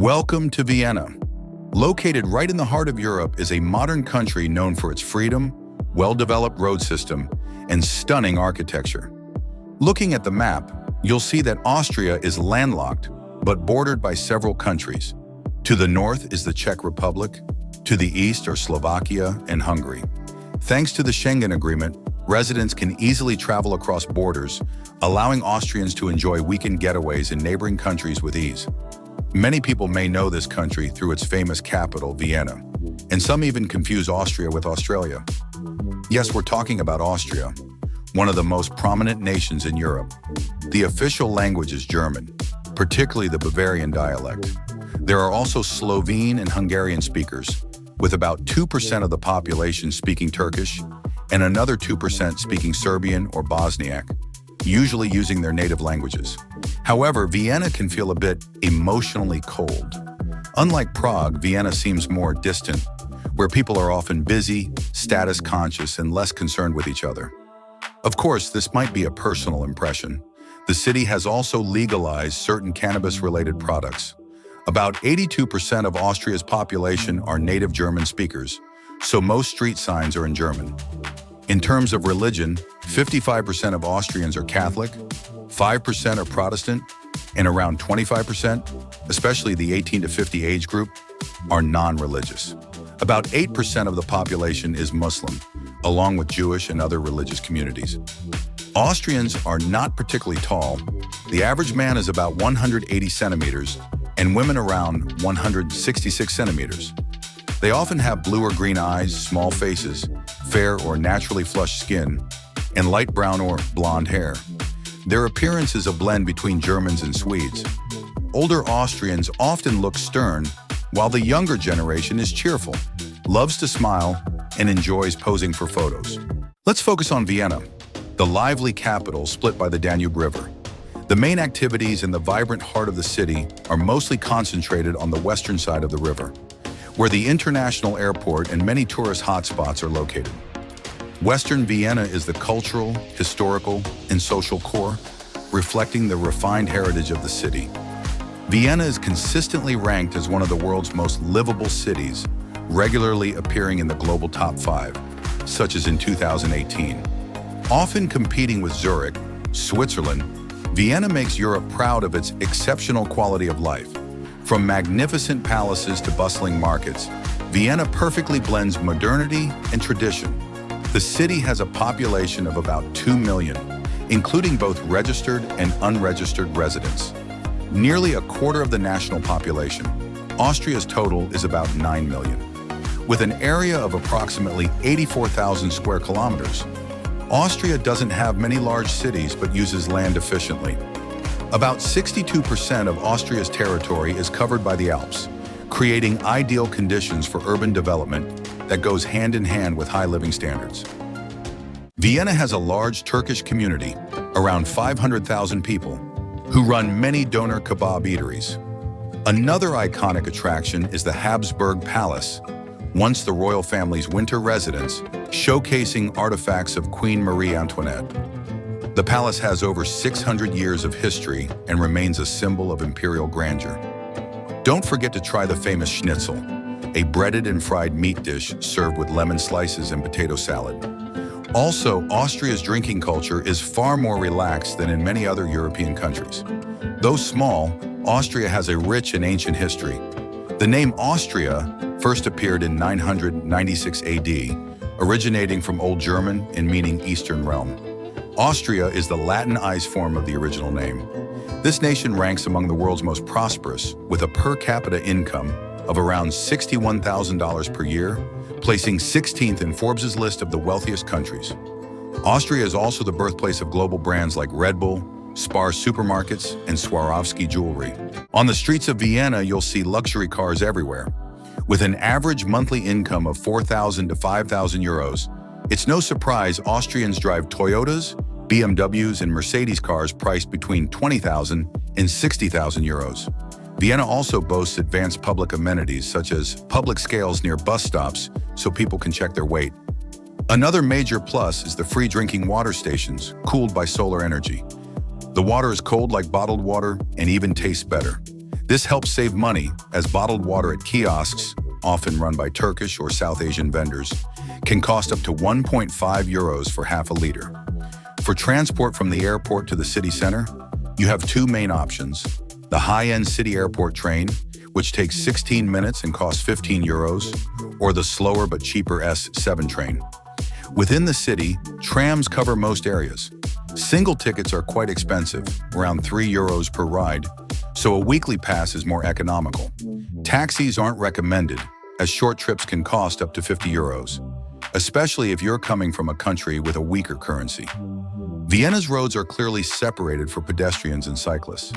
Welcome to Vienna. Located right in the heart of Europe is a modern country known for its freedom, well-developed road system, and stunning architecture. Looking at the map, you'll see that Austria is landlocked, but bordered by several countries. To the north is the Czech Republic, to the east are Slovakia and Hungary. Thanks to the Schengen Agreement, residents can easily travel across borders, allowing Austrians to enjoy weekend getaways in neighboring countries with ease. Many people may know this country through its famous capital, Vienna, and some even confuse Austria with Australia. Yes, we're talking about Austria, one of the most prominent nations in Europe. The official language is German, particularly the Bavarian dialect. There are also Slovene and Hungarian speakers, with about 2% of the population speaking Turkish and another 2% speaking Serbian or Bosniak, usually using their native languages. However, Vienna can feel a bit emotionally cold. Unlike Prague, Vienna seems more distant, where people are often busy, status conscious, and less concerned with each other. Of course, this might be a personal impression. The city has also legalized certain cannabis-related products. About 82% of Austria's population are native German speakers, so most street signs are in German. In terms of religion, 55% of Austrians are Catholic, 5% are Protestant, and around 25%, especially the 18 to 50 age group, are non-religious. About 8% of the population is Muslim, along with Jewish and other religious communities. Austrians are not particularly tall. The average man is about 180 centimeters, and women around 166 centimeters. They often have blue or green eyes, small faces, fair or naturally flushed skin, and light brown or blonde hair. Their appearance is a blend between Germans and Swedes. Older Austrians often look stern, while the younger generation is cheerful, loves to smile, and enjoys posing for photos. Let's focus on Vienna, the lively capital split by the Danube River. The main activities in the vibrant heart of the city are mostly concentrated on the western side of the river, where the international airport and many tourist hotspots are located. Western Vienna is the cultural, historical, and social core, reflecting the refined heritage of the city. Vienna is consistently ranked as one of the world's most livable cities, regularly appearing in the global top 5, such as in 2018. Often competing with Zurich, Switzerland, Vienna makes Europe proud of its exceptional quality of life. From magnificent palaces to bustling markets, Vienna perfectly blends modernity and tradition. The city has a population of about 2 million, including both registered and unregistered residents. Nearly a quarter of the national population. Austria's total is about 9 million. With an area of approximately 84,000 square kilometers, Austria doesn't have many large cities but uses land efficiently. About 62% of Austria's territory is covered by the Alps, creating ideal conditions for urban development that goes hand in hand with high living standards. Vienna has a large Turkish community, around 500,000 people, who run many doner kebab eateries. Another iconic attraction is the Habsburg Palace, once the royal family's winter residence, showcasing artifacts of Queen Marie Antoinette. The palace has over 600 years of history and remains a symbol of imperial grandeur. Don't forget to try the famous schnitzel, a breaded and fried meat dish served with lemon slices and potato salad. Also, Austria's drinking culture is far more relaxed than in many other European countries. Though small, Austria has a rich and ancient history. The name Austria first appeared in 996 AD, originating from Old German and meaning Eastern Realm. Austria is the Latinized form of the original name. This nation ranks among the world's most prosperous, with a per capita income of around $61,000 per year, placing 16th in Forbes' list of the wealthiest countries. Austria is also the birthplace of global brands like Red Bull, Spar supermarkets, and Swarovski jewelry. On the streets of Vienna, you'll see luxury cars everywhere. With an average monthly income of 4,000 to 5,000 euros, it's no surprise Austrians drive Toyotas, BMWs, and Mercedes cars priced between 20,000 and 60,000 euros. Vienna also boasts advanced public amenities such as public scales near bus stops so people can check their weight. Another major plus is the free drinking water stations, cooled by solar energy. The water is cold like bottled water and even tastes better. This helps save money, as bottled water at kiosks, often run by Turkish or South Asian vendors, can cost up to 1.5 euros for half a liter. For transport from the airport to the city center, you have two main options: the high-end city airport train, which takes 16 minutes and costs 15 euros, or the slower but cheaper S7 train. Within the city, trams cover most areas. Single tickets are quite expensive, around 3 euros per ride, so a weekly pass is more economical. Taxis aren't recommended, as short trips can cost up to 50 euros, especially if you're coming from a country with a weaker currency. Vienna's roads are clearly separated for pedestrians and cyclists.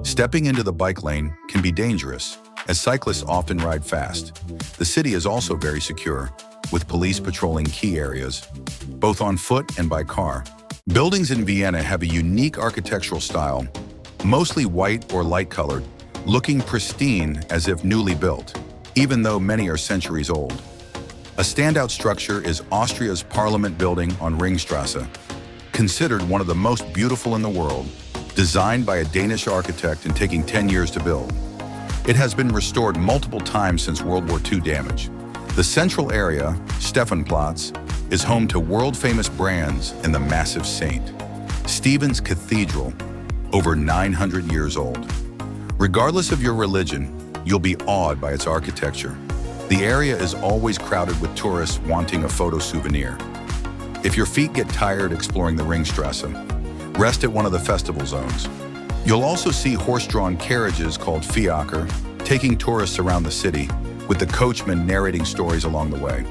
Stepping into the bike lane can be dangerous, as cyclists often ride fast. The city is also very secure, with police patrolling key areas, both on foot and by car. Buildings in Vienna have a unique architectural style, mostly white or light-colored, looking pristine as if newly built, even though many are centuries old. A standout structure is Austria's Parliament building on Ringstrasse, considered one of the most beautiful in the world, designed by a Danish architect and taking 10 years to build. It has been restored multiple times since World War II damage. The central area, Stephanplatz, is home to world-famous brands and the massive St. Stephen's Cathedral, over 900 years old. Regardless of your religion, you'll be awed by its architecture. The area is always crowded with tourists wanting a photo souvenir. If your feet get tired exploring the Ringstrasse, rest at one of the festival zones. You'll also see horse-drawn carriages called fiaker, taking tourists around the city, with the coachman narrating stories along the way.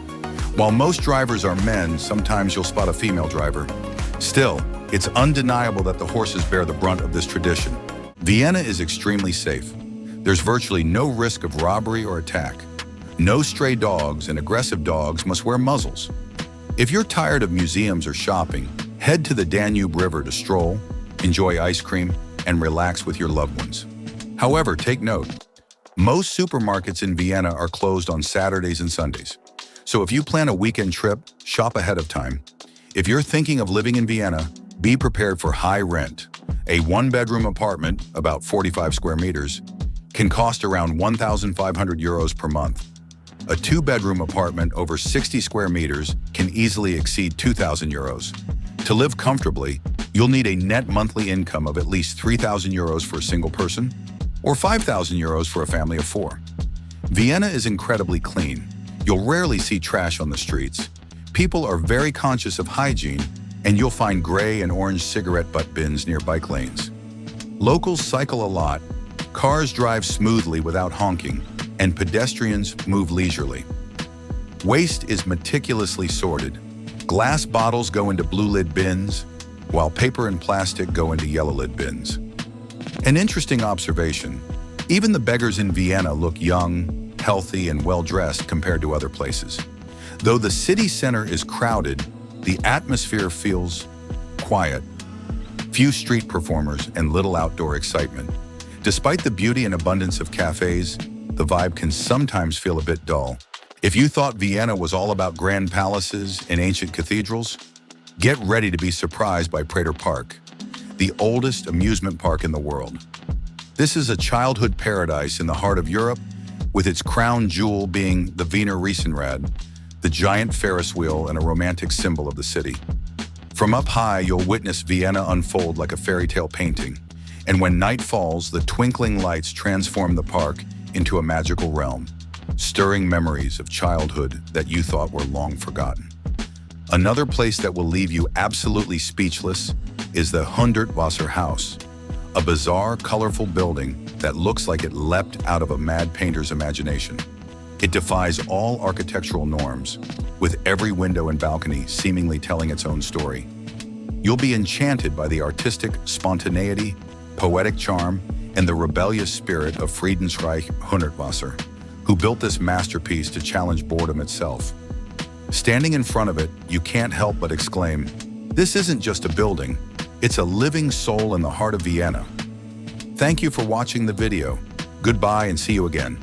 While most drivers are men, sometimes you'll spot a female driver. Still, it's undeniable that the horses bear the brunt of this tradition. Vienna is extremely safe. There's virtually no risk of robbery or attack. No stray dogs, and aggressive dogs must wear muzzles. If you're tired of museums or shopping, head to the Danube River to stroll, enjoy ice cream, and relax with your loved ones. However, take note, most supermarkets in Vienna are closed on Saturdays and Sundays. So if you plan a weekend trip, shop ahead of time. If you're thinking of living in Vienna, be prepared for high rent. A one-bedroom apartment, about 45 square meters, can cost around 1,500 euros per month. A two-bedroom apartment over 60 square meters can easily exceed 2,000 euros. To live comfortably, you'll need a net monthly income of at least 3,000 euros for a single person, or 5,000 euros for a family of four. Vienna is incredibly clean. You'll rarely see trash on the streets. People are very conscious of hygiene, and you'll find gray and orange cigarette butt bins near bike lanes. Locals cycle a lot, cars drive smoothly without honking, and pedestrians move leisurely. Waste is meticulously sorted. Glass bottles go into blue lid bins, while paper and plastic go into yellow lid bins. An interesting observation, even the beggars in Vienna look young, healthy, and well-dressed compared to other places. Though the city center is crowded, the atmosphere feels quiet. Few street performers and little outdoor excitement. Despite the beauty and abundance of cafes, the vibe can sometimes feel a bit dull. If you thought Vienna was all about grand palaces and ancient cathedrals, get ready to be surprised by Prater Park, the oldest amusement park in the world. This is a childhood paradise in the heart of Europe, with its crown jewel being the Wiener Riesenrad, the giant Ferris wheel and a romantic symbol of the city. From up high, you'll witness Vienna unfold like a fairy tale painting, and when night falls, the twinkling lights transform the park into a magical realm, stirring memories of childhood that you thought were long forgotten. Another place that will leave you absolutely speechless is the Hundertwasser House, a bizarre, colorful building that looks like it leapt out of a mad painter's imagination. It defies all architectural norms, with every window and balcony seemingly telling its own story. You'll be enchanted by the artistic spontaneity, poetic charm, and the rebellious spirit of Friedensreich Hundertwasser, who built this masterpiece to challenge boredom itself. Standing in front of it, you can't help but exclaim, "This isn't just a building, it's a living soul in the heart of Vienna." Thank you for watching the video. Goodbye and see you again.